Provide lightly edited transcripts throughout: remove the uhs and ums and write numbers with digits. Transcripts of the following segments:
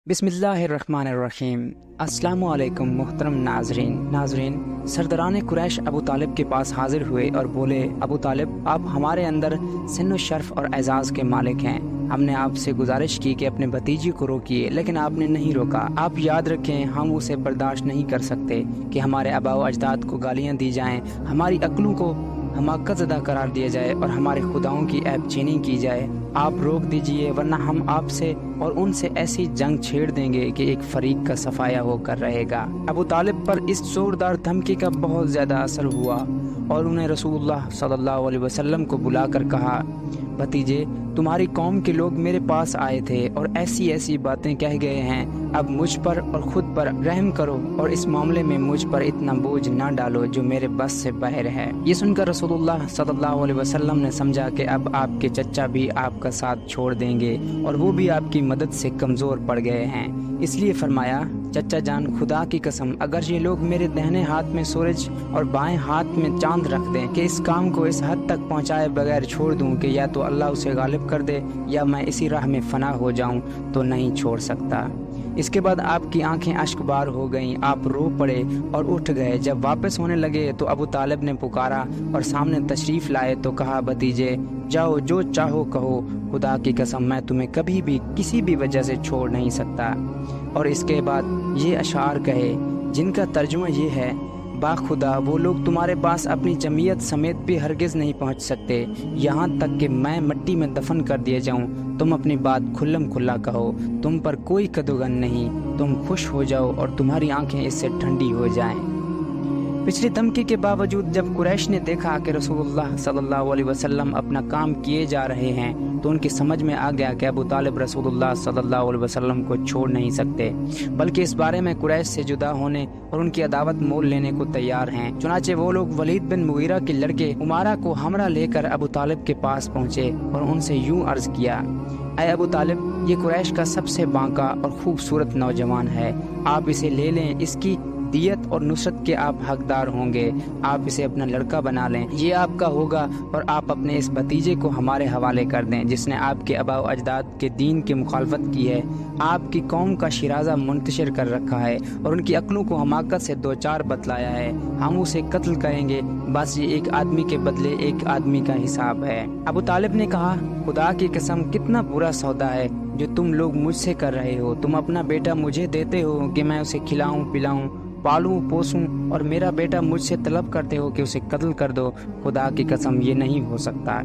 बिस्मिल्लाहिर्रहमानिर्रहीम। अस्सलामु अलैकुम मुहतरम नाजरीन। सरदारान कुरैश अबू तालिब के पास हाजिर हुए और बोले, अबू तालिब, आप हमारे अंदर सिन्न शर्फ और एजाज़ के मालिक हैं। हमने आपसे गुजारिश की कि अपने भतीजे को रोकिए, लेकिन आपने नहीं रोका। आप याद रखें, हम उसे बर्दाश्त नहीं कर सकते कि हमारे आबा व अजदाद को गालियाँ दी जाएँ, हमारी अक्लों को हमाकत ज़दा करार दिया जाए और हमारे खुदाओं की ऐब चीनी की जाए। आप रोक दीजिए, वरना हम आपसे और उनसे ऐसी जंग छेड़ देंगे कि एक फरीक का सफाया होकर रहेगा। अबू तालिब पर इस जोरदार धमकी का बहुत ज़्यादा असर हुआ और उन्हें रसूलुल्लाह सल्लल्लाहु अलैहि वसल्लम को बुलाकर कहा, भतीजे, तुम्हारी कौम के लोग मेरे पास आए थे और ऐसी ऐसी बातें कह गए हैं। अब मुझ पर और ख़ुद पर रहम करो और इस मामले में मुझ पर इतना बोझ ना डालो जो मेरे बस से बाहर है। ये सुनकर रसूलुल्लाह सल्लल्लाहु अलैहि वसल्लम ने समझा कि अब आपके चचा भी आपका साथ छोड़ देंगे और वो भी आपकी मदद से कमज़ोर पड़ गए हैं। इसलिए फरमाया, चचा जान, खुदा की कसम, अगर ये लोग मेरे दाहिने हाथ में सूरज और बाएं हाथ में चांद रख दें कि इस काम को इस हद तक पहुंचाए बगैर छोड़ दूं कि या तो अल्लाह उसे गालिब कर दे या मैं इसी राह में फना हो जाऊं, तो नहीं छोड़ सकता। इसके बाद आपकी आंखें अश्कबार हो गईं, आप रो पड़े और उठ गए। जब वापस होने लगे तो अबू तालिब ने पुकारा और सामने तशरीफ़ लाए तो कहा, भतीजे, जाओ, जो चाहो कहो, खुदा की कसम मैं तुम्हें कभी भी किसी भी वजह से छोड़ नहीं सकता। और इसके बाद ये अशार कहे जिनका तर्जुमा ये है, बाखुदा वो लोग तुम्हारे पास अपनी जमीयत समेत भी हरगिज़ नहीं पहुंच सकते, यहाँ तक कि मैं मिट्टी में दफन कर दिए जाऊं। तुम अपनी बात खुल्लम खुल्ला कहो, तुम पर कोई कदुगन नहीं, तुम खुश हो जाओ और तुम्हारी आंखें इससे ठंडी हो जाएं। पिछली धमकी के बावजूद जब कुरैश ने देखा कि रसूलुल्लाह सल्लल्लाहु अलैहि वसल्लम अपना काम किए जा रहे हैं, तो उनकी समझ में आ गया कि अबू तालिब रसूलुल्लाह सल्लल्लाहु अलैहि वसल्लम को छोड़ नहीं सकते, बल्कि इस बारे में कुरैश से जुदा होने और उनकी अदावत मोल लेने को तैयार हैं। चुनाचे वो लोग वलीद बिन मुगीरा के लड़के उमारा को हमरा लेकर अबू तालिब के पास पहुँचे और उनसे यूँ अर्ज़ किया, ऐ अबू तालिब, ये कुरैश का सबसे बांका और खूबसूरत नौजवान है, आप इसे ले लें, इसकी दियत और नुसरत के आप हकदार होंगे। आप इसे अपना लड़का बना लें, ये आपका होगा और आप अपने इस भतीजे को हमारे हवाले कर दें जिसने आपके आबा व अजदाद के दीन की मुखालफत की है, आपकी कौम का शिराजा मुंतशिर कर रखा है और उनकी अक्लों को हमाकत से दो चार बतलाया है। हम उसे कत्ल करेंगे, बस ये एक आदमी के बदले एक आदमी का हिसाब है। अबू तालिब ने कहा, खुदा की कसम, कितना बुरा सौदा है जो तुम लोग मुझसे कर रहे हो। तुम अपना बेटा मुझे देते हो कि मैं उसे खिलाऊं पिलाऊं, पालूं पोसूं, और मेरा बेटा मुझसे तलब करते हो कि उसे कत्ल कर दो। खुदा की कसम, ये नहीं हो सकता।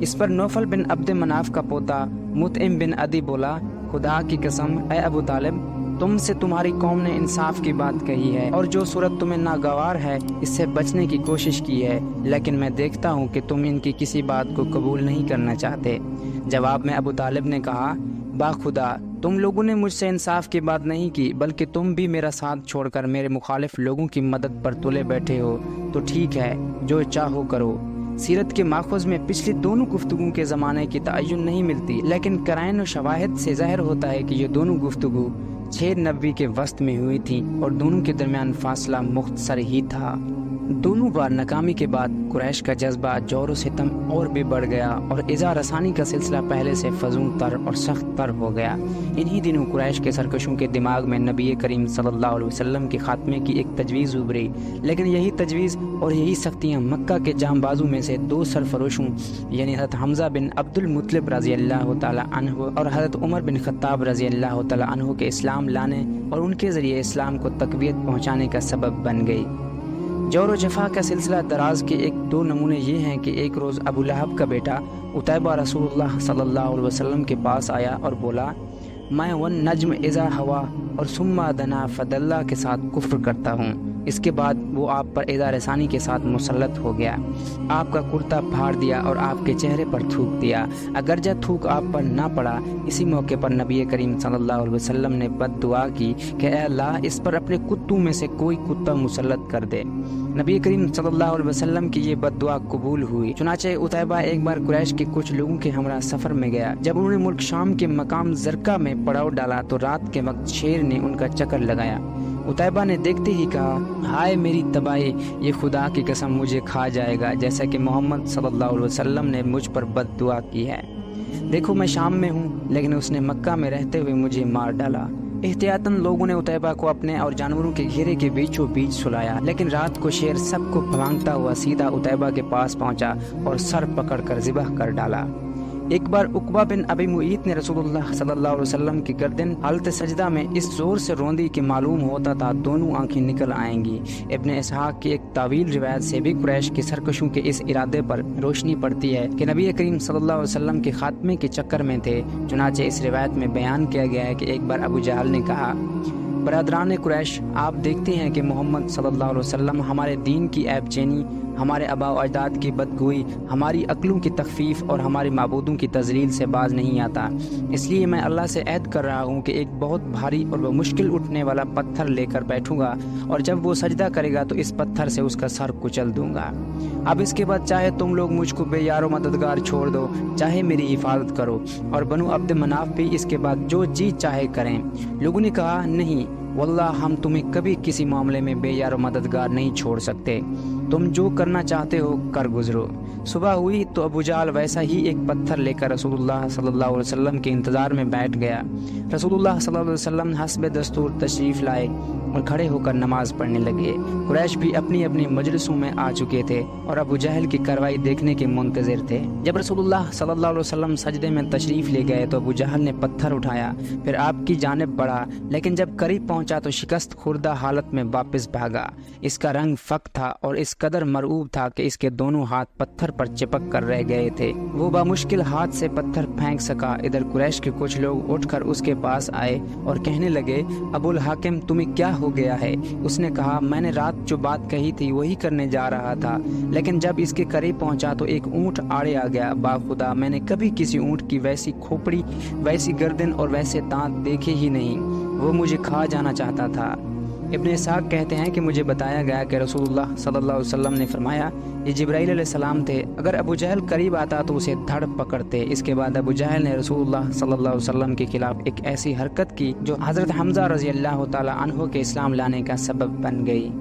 इस पर नौफल बिन अब्द मनाफ का पोता मुतइम बिन अदी बोला, खुदा की कसम, ऐ अबू तालिब, तुमसे तुम्हारी कौम ने इंसाफ की बात कही है और जो सूरत तुम्हें नागवार है इससे बचने की कोशिश की है, लेकिन मैं देखता हूँ कि तुम इनकी किसी बात को कबूल नहीं करना चाहते। जवाब में अबू तालिब ने कहा, बाखुदा, तुम लोगों ने मुझसे इंसाफ की बात नहीं की, बल्कि तुम भी मेरा साथ छोड़कर मेरे मुखालिफ लोगों की मदद पर तुले बैठे हो। तो ठीक है, जो चाहो करो। सीरत के माखुज़ में पिछली दोनों गुफ्तगू के ज़माने की तअय्युन नहीं मिलती, लेकिन कराइन और शवाहिद से ज़ाहिर होता है कि ये दोनों गुफ्तगू 6 नबी के वस्त में हुई थी और दोनों के दरमियान फासला मुख्तसर ही था। दोनों बार नाकामी के बाद कुरैश का जज्बा जोर सितम और भी बढ़ गया और इज़ा रसानी का सिलसिला पहले से फजूल तर और सख्त तर हो गया। इन्हीं दिनों कुरैश के सरकशों के दिमाग में नबी करीम सल्लल्लाहु अलैहि वसल्लम के खात्मे की एक तजवीज़ उभरी, लेकिन यही तजवीज़ और यही सख्तियाँ मक्का के जांबाजों में से 2 सरफरोशों यानी हज़रत हमज़ा बिन अब्दुल मुत्तलिब रज़ी अल्लाह तआला अन्हु और हज़रत उमर बिन खत्ताब रज़ी अल्लाह तआला अन्हु के इस्लाम लाने और उनके ज़रिए इस्लाम को तक़वियत पहुँचाने का सबब बन गई। जोर व जफा का सिलसिला दराज के 1-2 नमूने ये हैं कि एक रोज़ अबू लहब का बेटा उतैबा रसूलुल्लाह सल्लल्लाहु अलैहि वसल्लम के पास आया और बोला, मैं वन नज्म इज़ा हवा और सुम्मा दना फदल्ला के साथ कुफ्र करता हूँ। इसके बाद वो आप पर इज़ा रसानी के साथ मुसल्लत हो गया, आपका कुर्ता फाड़ दिया और आपके चेहरे पर थूक दिया। अगर जब थूक आप पर ना पड़ा, इसी मौके पर नबी करीम सल्लल्लाहु अलैहि वसल्लम ने बद दुआ की कि ऐ अल्लाह, इस पर अपने कुत्तों में से कोई कुत्ता मुसल्लत कर दे। नबी करीम सल्लल्लाहु अलैहि वसल्लम की ये बद दुआ कबूल हुई। चुनाचे उतैबा एक बार कुरैश के कुछ लोगों के हमरा सफ़र में गया। जब उन्होंने मुल्क शाम के मकाम ज़रका में पड़ाव डाला तो रात के वक्त शेर ने उनका चक्कर लगाया। उतैबा ने देखते ही कहा, हाय मेरी तबाही, ये खुदा की कसम मुझे खा जाएगा, जैसा कि मोहम्मद सल्लल्लाहु अलैहि वसल्लम ने मुझ पर बद दुआ की है। देखो मैं शाम में हूँ, लेकिन उसने मक्का में रहते हुए मुझे मार डाला। एहतियातन लोगों ने उतैबा को अपने और जानवरों के घेरे के बीचों बीच सुलाया, लेकिन रात को शेर सबको भगाता हुआ सीधा उतैबा के पास पहुंचा और सर पकड़कर ज़िबह कर डाला। एक बार उकबा बिन अबी मुईत ने रसूलुल्लाह सल्लल्लाहु अलैहि वसल्लम की गर्दन हालत सजदा में इस जोर से रोंदी कि मालूम होता था दोनों आंखें निकल आएंगी। इब्न इसहाक की एक तावील रिवायत से भी कुरैश के सरकशों के इस इरादे पर रोशनी पड़ती है कि नबी करीम सल्लल्लाहु अलैहि वसल्लम के खात्मे के चक्कर में थे। चुनाचे इस रिवायत में बयान किया गया है कि एक बार अबू जहल ने कहा, बरादरान कुरैश, आप देखते हैं कि मोहम्मद सल्लल्लाहु अलैहि वसल्लम हमारे दीन की ऐब चैनी, हमारे आबा व अजदाद की बदगोई, हमारी अक्लों की तखफीफ और हमारे माबूदों की तजलील से बाज नहीं आता। इसलिए मैं अल्लाह से ऐद कर रहा हूँ कि एक बहुत भारी और मुश्किल उठने वाला पत्थर लेकर बैठूंगा और जब वो सजदा करेगा तो इस पत्थर से उसका सर कुचल दूंगा। अब इसके बाद चाहे तुम लोग मुझको बेयारो मददगार छोड़ दो, चाहे मेरी हिफाजत करो। और बनु अब्द मनाफ भी इसके बाद जो जी चाहे करें। लोगों ने कहा, नहीं वल्लाह, हम तुम्हें कभी किसी मामले में बेयारो मददगार नहीं छोड़ सकते, तुम जो करना चाहते हो कर गुजरो। सुबह हुई तो अबू जहल वैसा ही एक पत्थर लेकर रसूलुल्लाह सल्लल्लाहु अलैहि वसल्लम के इंतज़ार में बैठ गया। रसूलुल्लाह सल्लल्लाहु अलैहि वसल्लम हस्ब दस्तूर तशरीफ़ लाए और खड़े होकर नमाज पढ़ने लगे। कुरैश भी अपनी अपनी मजलिसों में आ चुके थे और अबू जहल की कार्रवाई देखने के मुंतज़िर थे। जब रसूलुल्लाह सल्लल्लाहु अलैहि वसल्लम सजदे में तशरीफ़ ले गए तो अबू जहल ने पत्थर उठाया, फिर आपकी जानिब बढ़ा, लेकिन जब करीब पहुंचा तो शिकस्त खुर्दा हालत में वापस भागा। इसका रंग फक था और इस कदर मरऊब था कि इसके दोनों हाथ पत्थर पर चिपक कर रह गए थे। वो बामुश्किल हाथ से पत्थर फेंक सका। इधर कुरैश के कुछ लोग उठकर उसके पास आए और कहने लगे, अबुल हाकिम, तुम्हें क्या हो गया है? उसने कहा, मैंने रात जो बात कही थी वही करने जा रहा था, लेकिन जब इसके करीब पहुंचा तो एक ऊंट आड़े आ गया। बाखुदा मैंने कभी किसी ऊंट की वैसी खोपड़ी, वैसी गर्दन और वैसे दांत देखे ही नहीं। वो मुझे खा जाना चाहता था। इब्न इसहाक कहते हैं कि मुझे बताया गया कि रसूलुल्लाह सल्लल्लाहु अलैहि वसल्लम ने फरमाया, ये जिब्राइल अलैहिस्सलाम थे, अगर अबू जहल करीब आता तो उसे धड़ पकड़ते। इसके बाद अबू जहल ने रसूलुल्लाह सल्लल्लाहु अलैहि वसल्लम के खिलाफ एक ऐसी हरकत की जो हज़रत हमज़ा रज़ी अल्लाह ताला अन्हु के इस्लाम लाने का सबब बन गई।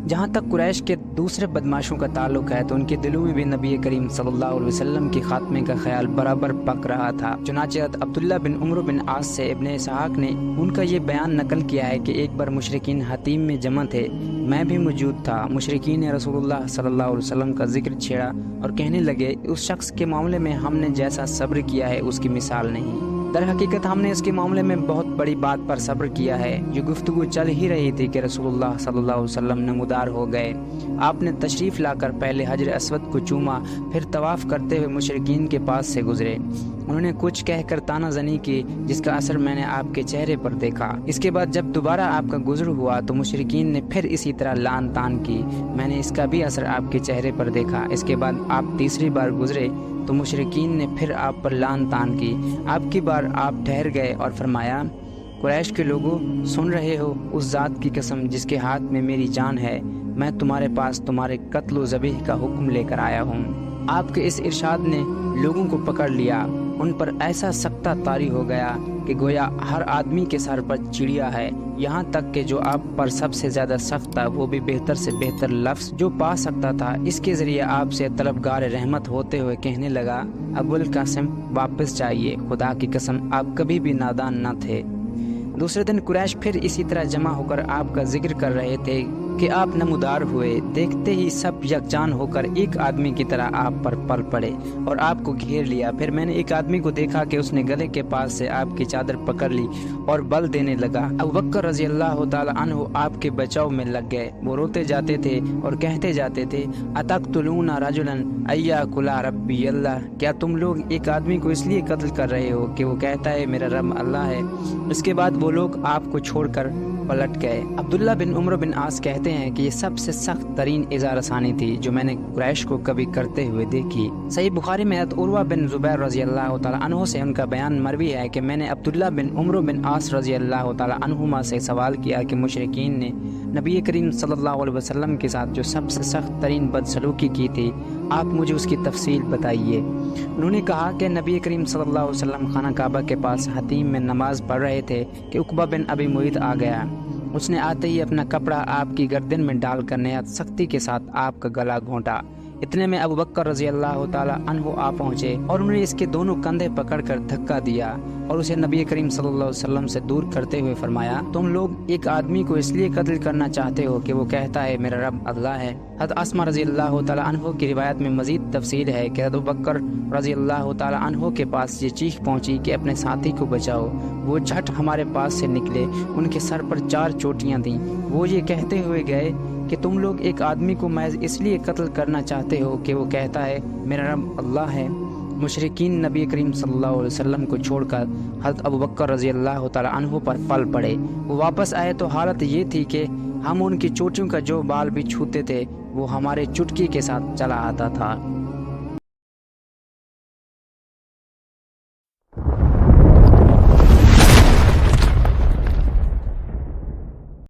जहाँ तक कुरैश के दूसरे बदमाशों का ताल्लुक है तो उनके दिलों में भी नबी करीम सल्लल्लाहु अलैहि वसल्लम के खात्मे का ख्याल बराबर पक रहा था। चुनाचे अब्दुल्ला बिन उमर बिन आस से इब्न इसहाक ने उनका ये बयान नकल किया है कि एक बार मुशरिकीन हतीम में जमा थे, मैं भी मौजूद था। मुशरिकीन ने रसूलुल्लाह सल्लल्लाहु अलैहि वसल्लम का जिक्र छेड़ा और कहने लगे, उस शख्स के मामले में हमने जैसा सब्र किया है उसकी मिसाल नहीं। दर हकीकत हमने इसके मामले में बहुत बड़ी बात पर सब्र किया है। ये गुफ्तगू चल ही रही थी कि रसूलुल्लाह सल्लल्लाहु अलैहि वसल्लम नमूदार हो गए। आपने तशरीफ़ लाकर पहले हजर अस्वद को चूमा, फिर तवाफ़ करते हुए मुशरिकीन के पास से गुजरे। उन्होंने कुछ कहकर तानाज़नी की जिसका असर मैंने आपके चेहरे पर देखा। इसके बाद जब दोबारा आपका गुज़र हुआ तो मुशरिकीन ने फिर इसी तरह लान तान की, मैंने इसका भी असर आपके चेहरे पर देखा। इसके बाद आप तीसरी बार गुजरे तो मुशरिकीन ने फिर आप पर लान तान की। आपकी बार आप ठहर गए और फरमाया, कुरैश के लोगों, सुन रहे हो, उस ज़ात की कसम जिसके हाथ में मेरी जान है, मैं तुम्हारे पास तुम्हारे कत्ल व ज़बीह का हुक्म लेकर आया हूँ। आपके इस इरशाद ने लोगों को पकड़ लिया, उन पर ऐसा सख्ता तारी हो गया कि गोया हर आदमी के सर पर चिड़िया है। यहाँ तक कि जो आप पर सबसे ज़्यादा सख्त था वो भी बेहतर से बेहतर लफ्ज़ जो पा सकता था, इसके ज़रिए आपसे तलबगार रहमत होते हुए कहने लगा, अबुल कासिम वापस जाइए, खुदा की कसम आप कभी भी नादान न थे। दूसरे दिन कुरैश फिर इसी तरह जमा होकर आपका जिक्र कर रहे थे कि आप नमूदार हुए। देखते ही सब यकजान होकर एक आदमी की तरह आप पर पल पड़े और आपको घेर लिया। फिर मैंने एक आदमी को देखा कि उसने गले के पास से आपकी चादर पकड़ ली और बल देने लगा। अबू बकर रज़ी अल्लाह ताला अन्हु आपके बचाव में लग गए। वो रोते जाते थे और कहते जाते थे, अतक़्तुलूना रजुलन अय्याकुला रब्बी अल्लाह, क्या तुम लोग एक आदमी को इसलिए कत्ल कर रहे हो कि वो कहता है मेरा रब अल्लाह है। इसके बाद वो लोग आपको छोड़कर पलट गए। अब्दुल्ला बिन उमर बिन आस कहते हैं कि ये सबसे सख्त तरीन इज़ारसानी थी जो मैंने कुरैश को कभी करते हुए देखी। सही बुखारी में उर्वा बिन ज़ुबैर रज़ी अल्लाह ताला अन्हु से उनका बयान मरवी है कि मैंने अब्दुल्ला बिन उमर बिन आस रज़ी अल्लाह ताला अन्हुमा से सवाल किया कि मुशरिकीन ने नबी करीम सल्लल्लाहु अलैहि वसल्लम के साथ जो सबसे सख्त तरीन बदसलूकी की थी, आप मुझे उसकी तफसील बताइए। उन्होंने कहा कि नबी करीम सल्लल्लाहु अलैहि वसल्लम खाना काबा के पास हतीम में नमाज पढ़ रहे थे कि उकबा बिन अबी मुईत आ गया। उसने आते ही अपना कपड़ा आपकी गर्दन में डालकर नहायत सख्ती के साथ आपका गला घोंटा। इतने में अबू बकर रजी अल्लाह ताला अन्हु आ पहुँचे और उन्होंने इसके दोनों कंधे पकड़कर धक्का दिया और उसे नबी करीम सल्लल्लाहु अलैहि वसल्लम से दूर करते हुए फरमाया, तुम लोग एक आदमी को इसलिए कत्ल करना चाहते हो कि वो कहता है मेरा रब अल्लाह है। हज़रत अस्मा रजी अल्लाह ताला अन्हु की रिवायत में मजीद तफसील है कि अबू बकर रजी अल्लाह ताला अन्हु के पास ये चीख पहुंची कि अपने साथी को बचाओ। वो झट हमारे पास से निकले, उनके सर पर 4 चोटियां दी। वो ये कहते हुए गए कि तुम लोग एक आदमी को महज इसलिए कत्ल करना चाहते हो कि वो कहता है मेरा रब अल्लाह है। मुशरिकीन नबी करीम सल्लल्लाहु अलैहि वसल्लम को छोड़कर हज़रत अबू बकर रज़ी अल्लाह ताला अन्हु पर पल पड़े। वो वापस आए तो हालत ये थी कि हम उनकी चोटियों का जो बाल भी छूते थे वो हमारे चुटकी के साथ चला आता था।